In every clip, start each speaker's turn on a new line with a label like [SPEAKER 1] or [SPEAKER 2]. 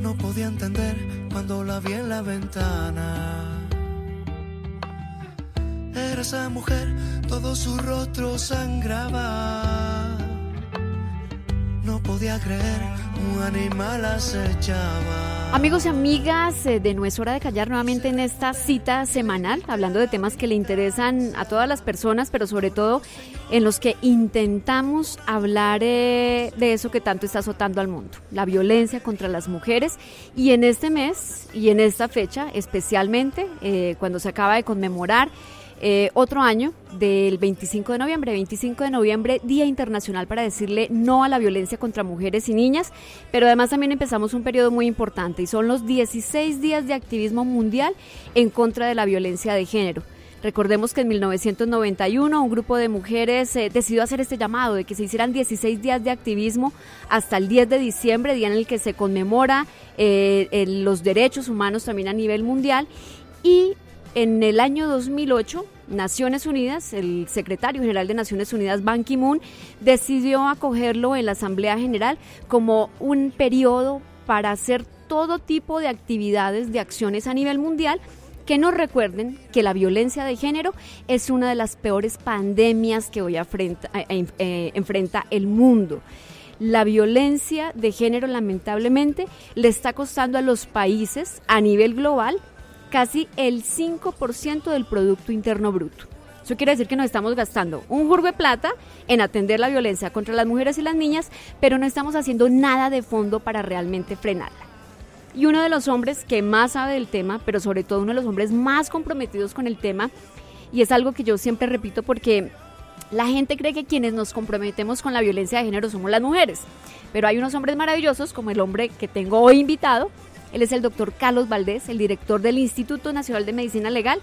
[SPEAKER 1] No podía entender cuando la vi en la ventana. Era esa mujer, todo su rostro sangraba. No podía creer, un animal acechaba.
[SPEAKER 2] Amigos y amigas, de No es hora de callar, nuevamente en esta cita semanal, hablando de temas que le interesan a todas las personas, pero sobre todo en los que intentamos hablar de eso que tanto está azotando al mundo, la violencia contra las mujeres. Y en este mes y en esta fecha, especialmente cuando se acaba de conmemorar otro año del 25 de noviembre, Día Internacional para decirle no a la violencia contra mujeres y niñas, pero además también empezamos un periodo muy importante y son los 16 días de activismo mundial en contra de la violencia de género. Recordemos que en 1991 un grupo de mujeres decidió hacer este llamado de que se hicieran 16 días de activismo hasta el 10 de diciembre, día en el que se conmemora los derechos humanos también a nivel mundial. Y en el año 2008, Naciones Unidas, el secretario general de Naciones Unidas, Ban Ki-moon, decidió acogerlo en la Asamblea General como un periodo para hacer todo tipo de actividades, de acciones a nivel mundial, que nos recuerden que la violencia de género es una de las peores pandemias que hoy enfrenta el mundo. La violencia de género, lamentablemente, le está costando a los países a nivel global casi el 5% del Producto Interno Bruto. Eso quiere decir que nos estamos gastando un jurgo de plata en atender la violencia contra las mujeres y las niñas, pero no estamos haciendo nada de fondo para realmente frenarla. Y uno de los hombres que más sabe del tema, pero sobre todo uno de los hombres más comprometidos con el tema, y es algo que yo siempre repito porque la gente cree que quienes nos comprometemos con la violencia de género somos las mujeres, pero hay unos hombres maravillosos como el hombre que tengo hoy invitado. Él es el doctor Carlos Valdés, el director del Instituto Nacional de Medicina Legal.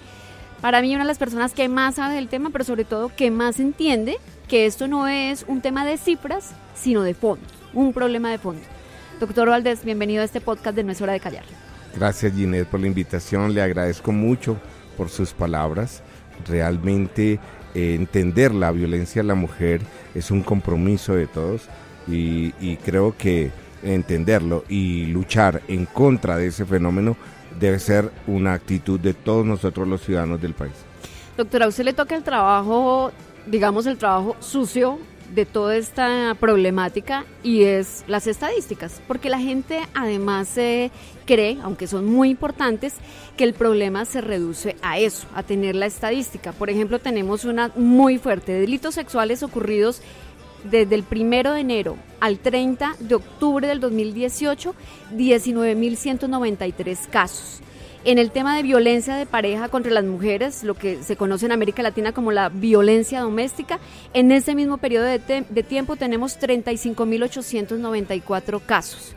[SPEAKER 2] Para mí, una de las personas que más sabe del tema, pero sobre todo que más entiende que esto no es un tema de cifras, sino de fondo, un problema de fondo. Doctor Valdés, bienvenido a este podcast de No es hora de callar.
[SPEAKER 3] Gracias, Ginette, por la invitación. Le agradezco mucho por sus palabras. Realmente entender la violencia a la mujer es un compromiso de todos y creo que entenderlo y luchar en contra de ese fenómeno debe ser una actitud de todos nosotros los ciudadanos del país.
[SPEAKER 2] Doctora, a usted le toca el trabajo, digamos el trabajo sucio de toda esta problemática y es las estadísticas, porque la gente además cree, aunque son muy importantes, que el problema se reduce a eso, a tener la estadística. Por ejemplo, tenemos una muy fuerte, delitos sexuales ocurridos desde el 1 de enero al 30 de octubre del 2018, 19.193 casos. En el tema de violencia de pareja contra las mujeres, lo que se conoce en América Latina como la violencia doméstica, en ese mismo periodo de tiempo tenemos 35.894 casos.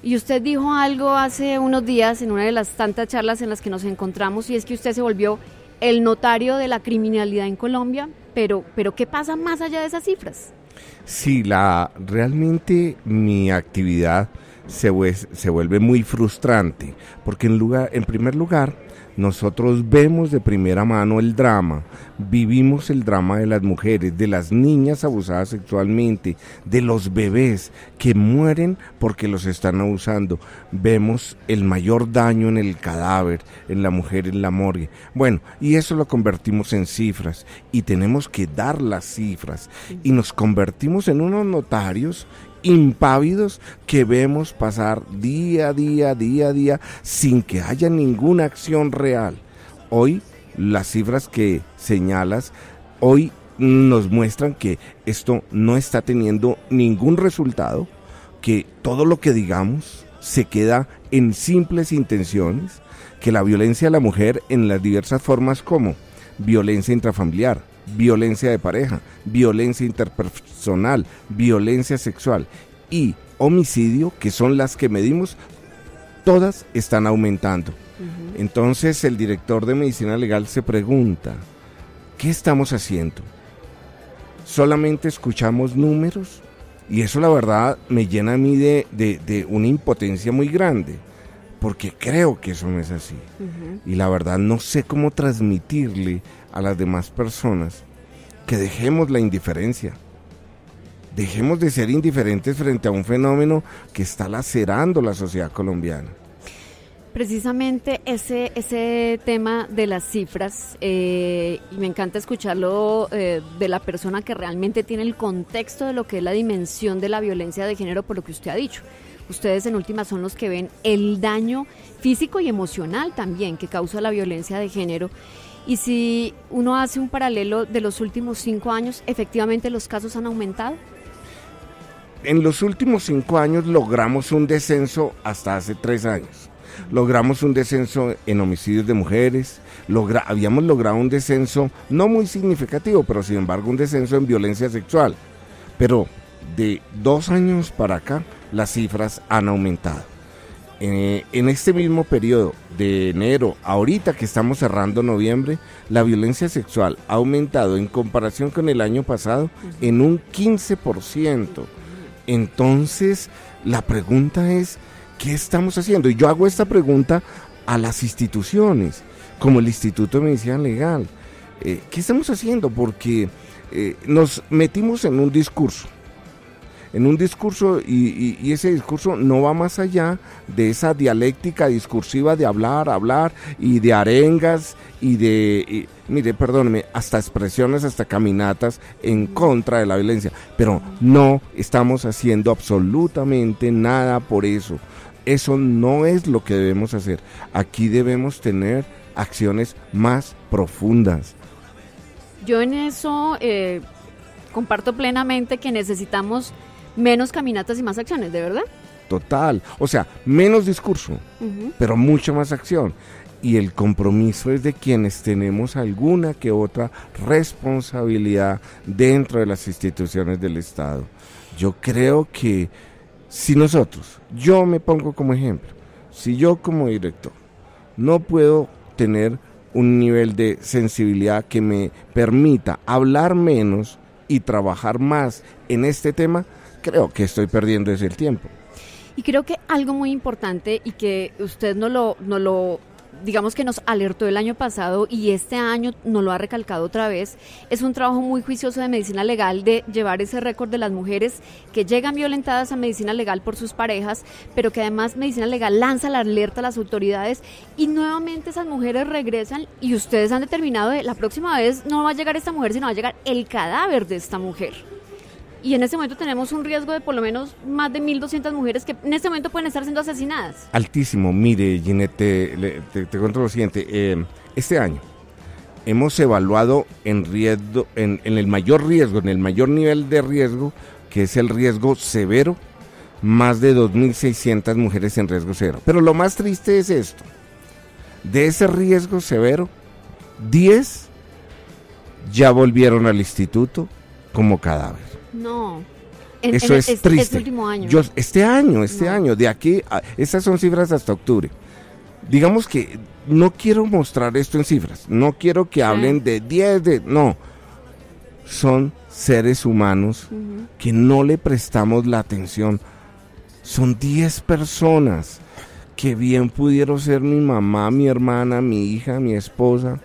[SPEAKER 2] Y usted dijo algo hace unos días en una de las tantas charlas en las que nos encontramos, y es que usted se volvió el notario de la criminalidad en Colombia, pero ¿qué pasa más allá de esas cifras?
[SPEAKER 3] Sí, realmente mi actividad se vuelve muy frustrante, porque en primer lugar, nosotros vemos de primera mano el drama, vivimos el drama de las mujeres, de las niñas abusadas sexualmente, de los bebés que mueren porque los están abusando, vemos el mayor daño en el cadáver, en la mujer, en la morgue. Bueno, y eso lo convertimos en cifras y tenemos que dar las cifras y nos convertimos en unos notarios impávidos que vemos pasar día a día sin que haya ninguna acción real. Hoy las cifras que señalas hoy nos muestran que esto no está teniendo ningún resultado, que todo lo que digamos se queda en simples intenciones, que la violencia a la mujer en las diversas formas como violencia intrafamiliar, violencia de pareja, violencia interpersonal, violencia sexual y homicidio, que son las que medimos, todas están aumentando. Entonces el director de Medicina Legal se pregunta, ¿qué estamos haciendo? ¿Solamente escuchamos números? Y eso la verdad me llena a mí de una impotencia muy grande, porque creo que eso no es así. Y la verdad no sé cómo transmitirle a las demás personas que dejemos la indiferencia. Dejemos de ser indiferentes frente a un fenómeno que está lacerando la sociedad colombiana.
[SPEAKER 2] Precisamente ese tema de las cifras, y me encanta escucharlo de la persona que realmente tiene el contexto de lo que es la dimensión de la violencia de género, por lo que usted ha dicho. Ustedes en última son los que ven el daño físico y emocional también que causa la violencia de género. Y si uno hace un paralelo de los últimos 5 años, efectivamente los casos han aumentado.
[SPEAKER 3] En los últimos 5 años logramos un descenso hasta hace 3 años. Logramos un descenso en homicidios de mujeres, habíamos logrado un descenso no muy significativo, pero sin embargo un descenso en violencia sexual. Pero de 2 años para acá, las cifras han aumentado. En este mismo periodo de enero, ahorita que estamos cerrando noviembre, la violencia sexual ha aumentado en comparación con el año pasado en un 15%. Entonces, la pregunta es, ¿qué estamos haciendo? Y yo hago esta pregunta a las instituciones, como el Instituto de Medicina Legal. ¿Qué estamos haciendo? Porque nos metimos en un discurso y ese discurso no va más allá de esa dialéctica discursiva de hablar y de arengas mire, perdóneme, hasta expresiones, hasta caminatas en contra de la violencia, pero no estamos haciendo absolutamente nada por eso. Eso no es lo que debemos hacer. Aquí debemos tener acciones más profundas.
[SPEAKER 2] Yo en eso comparto plenamente que necesitamos menos caminatas y más acciones, ¿de verdad?
[SPEAKER 3] Total, o sea, menos discurso, pero mucha más acción. Y el compromiso es de quienes tenemos alguna que otra responsabilidad dentro de las instituciones del Estado. Yo creo que si nosotros, yo me pongo como ejemplo, si yo como director no puedo tener un nivel de sensibilidad que me permita hablar menos y trabajar más en este tema, creo que estoy perdiendo ese tiempo.
[SPEAKER 2] Y creo que algo muy importante y que usted no lo digamos que nos alertó el año pasado y este año nos lo ha recalcado otra vez, es un trabajo muy juicioso de medicina legal de llevar ese récord de las mujeres que llegan violentadas a medicina legal por sus parejas, pero que además medicina legal lanza la alerta a las autoridades y nuevamente esas mujeres regresan y ustedes han determinado de la próxima vez no va a llegar esta mujer, sino va a llegar el cadáver de esta mujer. Y en este momento tenemos un riesgo de por lo menos más de 1.200 mujeres que en este momento pueden estar siendo asesinadas.
[SPEAKER 3] Altísimo. Mire, Ginette, te cuento lo siguiente. Este año hemos evaluado en riesgo, en el mayor riesgo, en el mayor nivel de riesgo, que es el riesgo severo, más de 2.600 mujeres en riesgo cero. Pero lo más triste es esto. De ese riesgo severo, 10 ya volvieron al instituto como cadáver.
[SPEAKER 2] No,
[SPEAKER 3] eso es triste.
[SPEAKER 2] Este último año.
[SPEAKER 3] Este año, de aquí, estas son cifras hasta octubre. Digamos que no quiero mostrar esto en cifras, no quiero que hablen de 10, no. Son seres humanos que no le prestamos la atención. Son 10 personas que bien pudieron ser mi mamá, mi hermana, mi hija, mi esposa,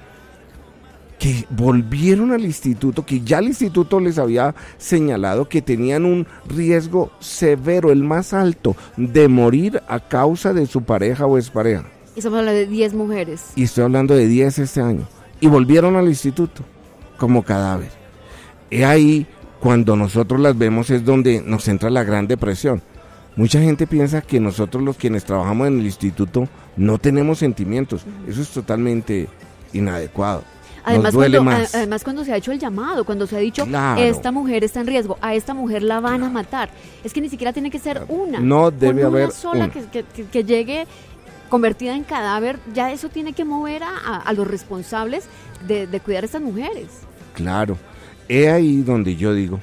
[SPEAKER 3] que volvieron al instituto, que ya el instituto les había señalado que tenían un riesgo severo, el más alto, de morir a causa de su pareja o expareja.
[SPEAKER 2] Y estamos hablando de 10 mujeres.
[SPEAKER 3] Y estoy hablando de 10 este año. Y volvieron al instituto como cadáver. Y ahí, cuando nosotros las vemos, es donde nos entra la gran depresión. Mucha gente piensa que nosotros los quienes trabajamos en el instituto no tenemos sentimientos. Eso es totalmente inadecuado.
[SPEAKER 2] Además, cuando se ha hecho el llamado, cuando se ha dicho,
[SPEAKER 3] claro,
[SPEAKER 2] esta mujer está en riesgo, a esta mujer la van a matar, es que ni siquiera tiene que ser una.
[SPEAKER 3] No debe haber
[SPEAKER 2] una sola que llegue convertida en cadáver, ya eso tiene que mover a los responsables de cuidar a estas mujeres.
[SPEAKER 3] Claro, es ahí donde yo digo,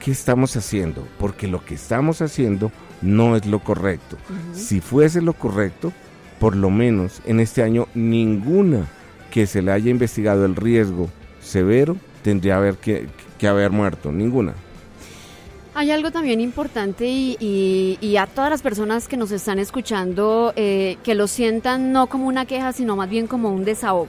[SPEAKER 3] ¿qué estamos haciendo? Porque lo que estamos haciendo no es lo correcto. Si fuese lo correcto, por lo menos en este año ninguna que se le haya investigado el riesgo severo tendría que haber muerto, ninguna.
[SPEAKER 2] Hay algo también importante y a todas las personas que nos están escuchando que lo sientan no como una queja, sino más bien como un desahogo.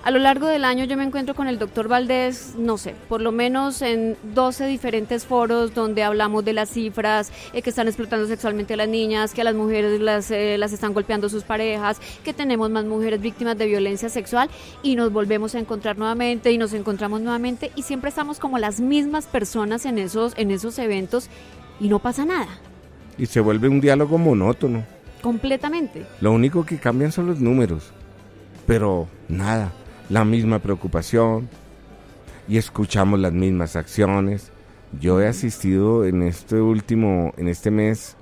[SPEAKER 2] A lo largo del año yo me encuentro con el doctor Valdés, no sé, por lo menos en 12 diferentes foros donde hablamos de las cifras, que están explotando sexualmente a las niñas, que a las mujeres las están golpeando sus parejas, que tenemos más mujeres víctimas de violencia sexual, y nos volvemos a encontrar nuevamente y nos encontramos nuevamente y siempre estamos como las mismas personas en esos eventos y no pasa nada.
[SPEAKER 3] Y se vuelve un diálogo monótono.
[SPEAKER 2] Completamente.
[SPEAKER 3] Lo único que cambian son los números, pero nada, la misma preocupación y escuchamos las mismas acciones. Yo he asistido en este mes,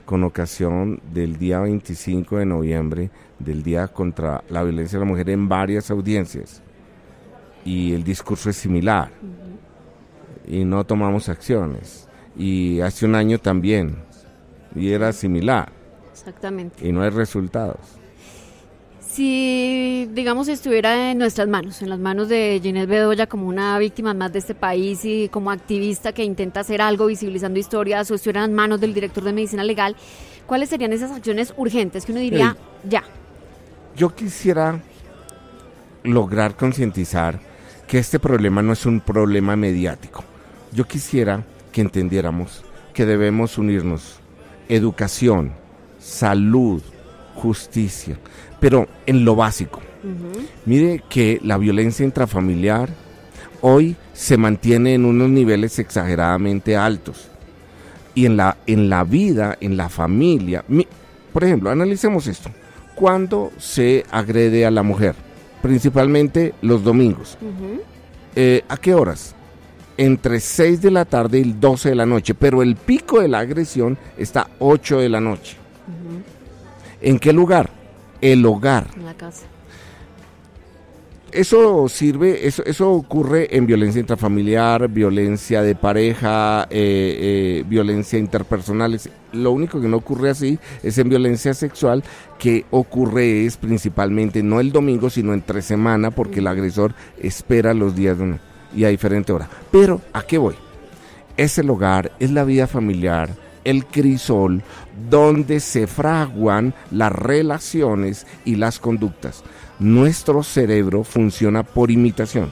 [SPEAKER 3] con ocasión del día 25 de noviembre, del Día contra la Violencia de la Mujer, en varias audiencias, y el discurso es similar, y no tomamos acciones, y hace un año también, y era similar.
[SPEAKER 2] Exactamente.
[SPEAKER 3] Y no hay resultados.
[SPEAKER 2] Si, digamos, estuviera en nuestras manos, en las manos de Ginette Bedoya como una víctima más de este país y como activista que intenta hacer algo visibilizando historias, o estuviera en manos del director de Medicina Legal, ¿cuáles serían esas acciones urgentes que uno diría, ya?
[SPEAKER 3] Yo quisiera lograr concientizar que este problema no es un problema mediático. Yo quisiera que entendiéramos que debemos unirnos. Educación, salud, justicia, pero en lo básico. Mire que la violencia intrafamiliar hoy se mantiene en unos niveles exageradamente altos. Y en la vida, en la familia, por ejemplo, analicemos esto. ¿Cuándo se agrede a la mujer? Principalmente los domingos. ¿A qué horas? Entre 6 de la tarde y 12 de la noche, pero el pico de la agresión está 8 de la noche. ¿En qué lugar? El hogar.
[SPEAKER 2] En la casa.
[SPEAKER 3] Eso ocurre en violencia intrafamiliar, violencia de pareja, violencia interpersonal. Lo único que no ocurre así es en violencia sexual, que ocurre es principalmente no el domingo, sino entre semana, porque el agresor espera los días de uno y a diferente hora. Pero, ¿a qué voy? Es el hogar, es la vida familiar, el crisol, donde se fraguan las relaciones y las conductas. Nuestro cerebro funciona por imitación.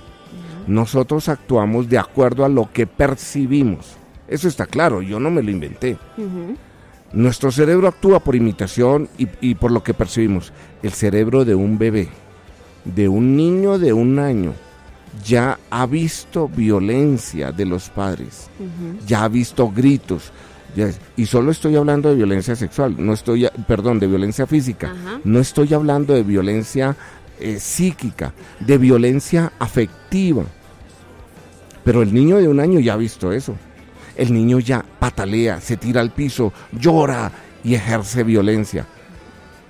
[SPEAKER 3] Nosotros actuamos de acuerdo a lo que percibimos. Eso está claro, yo no me lo inventé. Nuestro cerebro actúa por imitación y por lo que percibimos. El cerebro de un bebé, de un niño de 1 año, ya ha visto violencia de los padres, ya ha visto gritos, y solo estoy hablando de violencia sexual, de violencia física, no estoy hablando de violencia psíquica, de violencia afectiva. Pero el niño de 1 año ya ha visto eso. El niño ya patalea, se tira al piso, llora y ejerce violencia.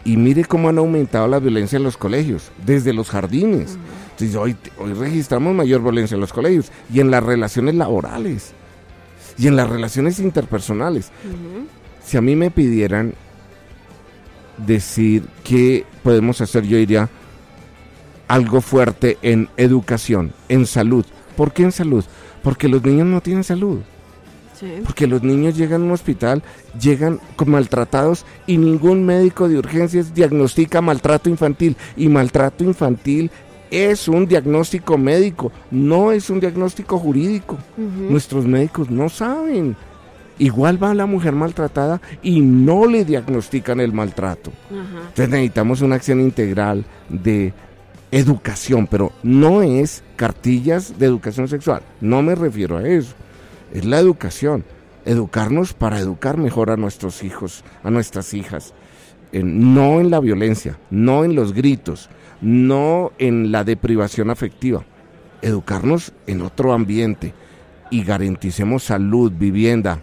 [SPEAKER 3] Y mire cómo han aumentado la violencia en los colegios, desde los jardines. Entonces, hoy registramos mayor violencia en los colegios y en las relaciones laborales y en las relaciones interpersonales. Si a mí me pidieran decir qué podemos hacer, yo diría algo fuerte en educación, en salud. ¿Por qué en salud? Porque los niños no tienen salud. Porque los niños llegan a un hospital, llegan maltratados y ningún médico de urgencias diagnostica maltrato infantil. Y maltrato infantil es un diagnóstico médico, no es un diagnóstico jurídico. Nuestros médicos no saben. Igual va la mujer maltratada y no le diagnostican el maltrato. Entonces necesitamos una acción integral de educación, pero no es cartillas de educación sexual, no me refiero a eso. Es la educación, educarnos para educar mejor a nuestros hijos, a nuestras hijas, no en la violencia, no en los gritos, no en la deprivación afectiva, educarnos en otro ambiente y garanticemos salud, vivienda,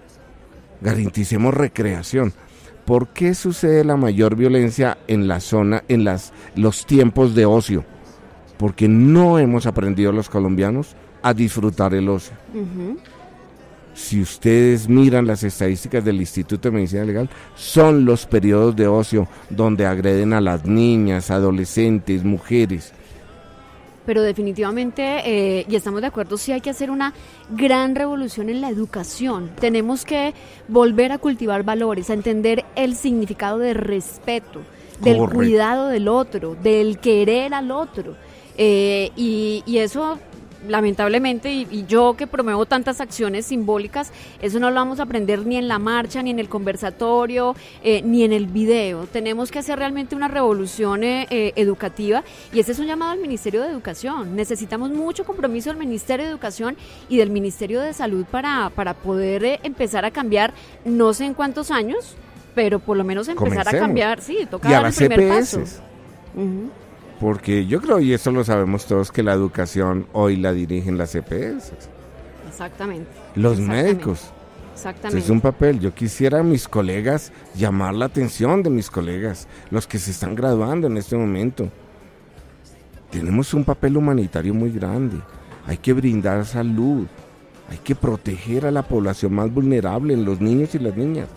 [SPEAKER 3] garanticemos recreación. ¿Por qué sucede la mayor violencia en la zona, en los tiempos de ocio? Porque no hemos aprendido los colombianos a disfrutar el ocio. Si ustedes miran las estadísticas del Instituto de Medicina Legal, son los periodos de ocio donde agreden a las niñas, adolescentes, mujeres.
[SPEAKER 2] Pero definitivamente, y estamos de acuerdo, sí hay que hacer una gran revolución en la educación. Tenemos que volver a cultivar valores, a entender el significado de respeto, del cuidado del otro, del querer al otro. Y eso, lamentablemente, y yo que promuevo tantas acciones simbólicas, eso no lo vamos a aprender ni en la marcha, ni en el conversatorio, ni en el video. Tenemos que hacer realmente una revolución educativa, y ese es un llamado al Ministerio de Educación. Necesitamos mucho compromiso del Ministerio de Educación y del Ministerio de Salud para poder empezar a cambiar, no sé en cuántos años, pero por lo menos empezar a cambiar, sí, toca dar el primer paso. Uh-huh.
[SPEAKER 3] Porque yo creo, y eso lo sabemos todos, que la educación hoy la dirigen las EPS.
[SPEAKER 2] Exactamente.
[SPEAKER 3] Los médicos.
[SPEAKER 2] Exactamente.
[SPEAKER 3] Es un papel. Yo quisiera a mis colegas, llamar la atención de mis colegas, los que se están graduando en este momento. Tenemos un papel humanitario muy grande. Hay que brindar salud. Hay que proteger a la población más vulnerable, los niños y las niñas.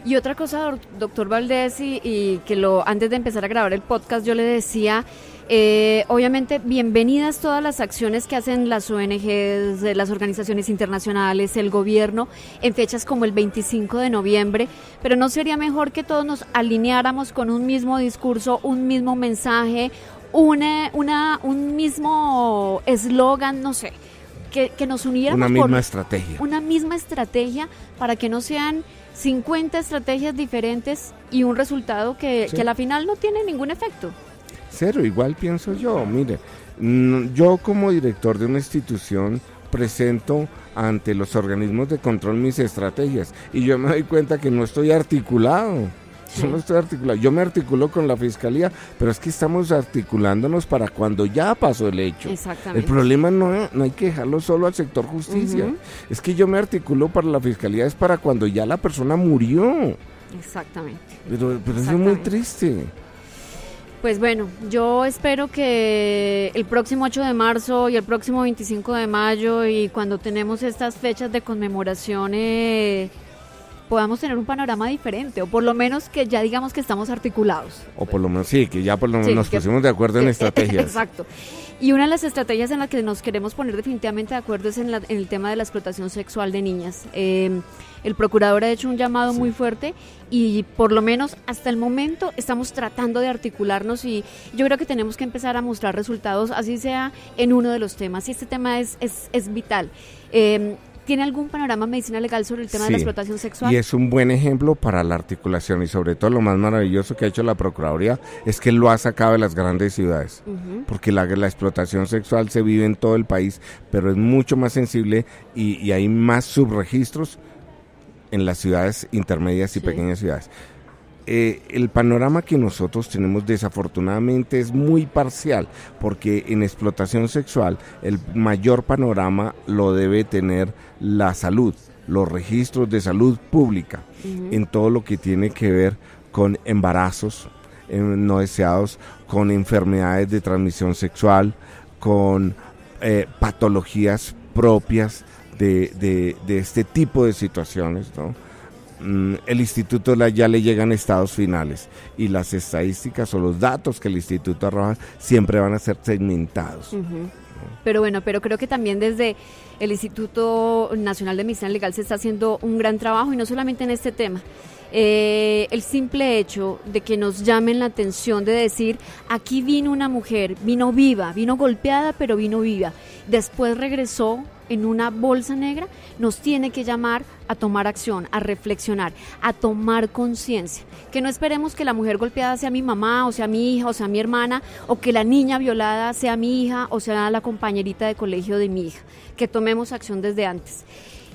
[SPEAKER 2] Y otra cosa, doctor Valdés, y que antes de empezar a grabar el podcast yo le decía, obviamente bienvenidas todas las acciones que hacen las ONGs, las organizaciones internacionales, el gobierno, en fechas como el 25 de noviembre, pero ¿no sería mejor que todos nos alineáramos con un mismo discurso, un mismo mensaje, un mismo eslogan, no sé, que nos uniéramos? Una misma estrategia para que no sean 50 estrategias diferentes y un resultado que a la final no tiene ningún efecto.
[SPEAKER 3] Cero, igual pienso yo. Mire, yo como director de una institución presento ante los organismos de control mis estrategias y yo me doy cuenta que no estoy articulado. Sí. Yo me articulo con la Fiscalía, pero es que estamos articulándonos para cuando ya pasó el hecho.
[SPEAKER 2] Exactamente.
[SPEAKER 3] El problema no hay que dejarlo solo al sector justicia. Uh-huh. Es que yo me articulo para la Fiscalía, es para cuando ya la persona murió.
[SPEAKER 2] Exactamente.
[SPEAKER 3] Pero eso es muy triste.
[SPEAKER 2] Pues bueno, yo espero que el próximo 8 de marzo y el próximo 25 de mayo y cuando tenemos estas fechas de conmemoración podamos tener un panorama diferente, o por lo menos que ya digamos que estamos articulados.
[SPEAKER 3] O por lo menos, sí, que ya por lo menos nos pusimos de acuerdo en estrategias.
[SPEAKER 2] Exacto. Y una de las estrategias en las que nos queremos poner definitivamente de acuerdo es en el tema de la explotación sexual de niñas. El procurador ha hecho un llamado muy fuerte y por lo menos hasta el momento estamos tratando de articularnos y yo creo que tenemos que empezar a mostrar resultados, así sea en uno de los temas. Y este tema es vital. ¿Tiene algún panorama medicina legal sobre el tema de la explotación sexual?
[SPEAKER 3] Y es un buen ejemplo para la articulación y sobre todo lo más maravilloso que ha hecho la Procuraduría es que lo ha sacado de las grandes ciudades, uh-huh. Porque la explotación sexual se vive en todo el país, pero es mucho más sensible y hay más subregistros en las ciudades intermedias y pequeñas ciudades. El panorama que nosotros tenemos desafortunadamente es muy parcial, porque en explotación sexual el mayor panorama lo debe tener la salud, los registros de salud pública, uh-huh. En todo lo que tiene que ver con embarazos no deseados, con enfermedades de transmisión sexual, con patologías propias de este tipo de situaciones, ¿no? El instituto ya le llegan estados finales y las estadísticas o los datos que el instituto arroja siempre van a ser segmentados.
[SPEAKER 2] Uh-huh. Pero bueno, creo que también desde el Instituto Nacional de Medicina Legal se está haciendo un gran trabajo y no solamente en este tema. El simple hecho de que nos llamen la atención de decir, aquí vino una mujer, vino viva, vino golpeada pero vino viva, después regresó en una bolsa negra, nos tiene que llamar a tomar acción, a reflexionar, a tomar conciencia. Que no esperemos que la mujer golpeada sea mi mamá, o sea mi hija, o sea mi hermana, o que la niña violada sea mi hija, o sea la compañerita de colegio de mi hija. Que tomemos acción desde antes.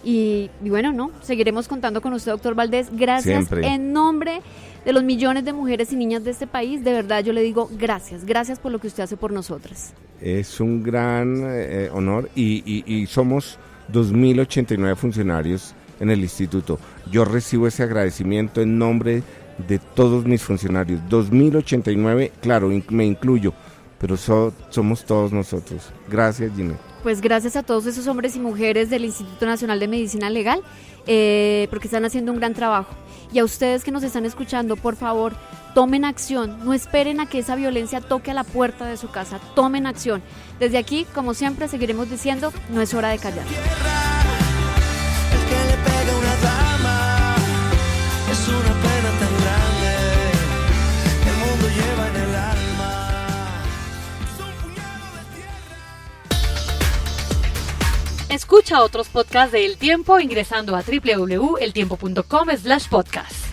[SPEAKER 2] Y bueno, no, seguiremos contando con usted, doctor Valdés. Gracias. Siempre. En nombre de los millones de mujeres y niñas de este país, de verdad yo le digo gracias por lo que usted hace por nosotras.
[SPEAKER 3] Es un gran honor y somos 2.089 funcionarios en el instituto. Yo recibo ese agradecimiento en nombre de todos mis funcionarios. 2.089, claro, me incluyo, pero somos todos nosotros. Gracias, Ginette.
[SPEAKER 2] Pues gracias a todos esos hombres y mujeres del Instituto Nacional de Medicina Legal, porque están haciendo un gran trabajo. Y a ustedes que nos están escuchando, por favor, tomen acción, no esperen a que esa violencia toque a la puerta de su casa, tomen acción. Desde aquí, como siempre, seguiremos diciendo, no es hora de callar.
[SPEAKER 1] Es una pena tan grande, el mundo lleva en el alma. Son puñales.
[SPEAKER 4] Escucha otros podcasts de El Tiempo ingresando a www.eltiempo.com/podcast.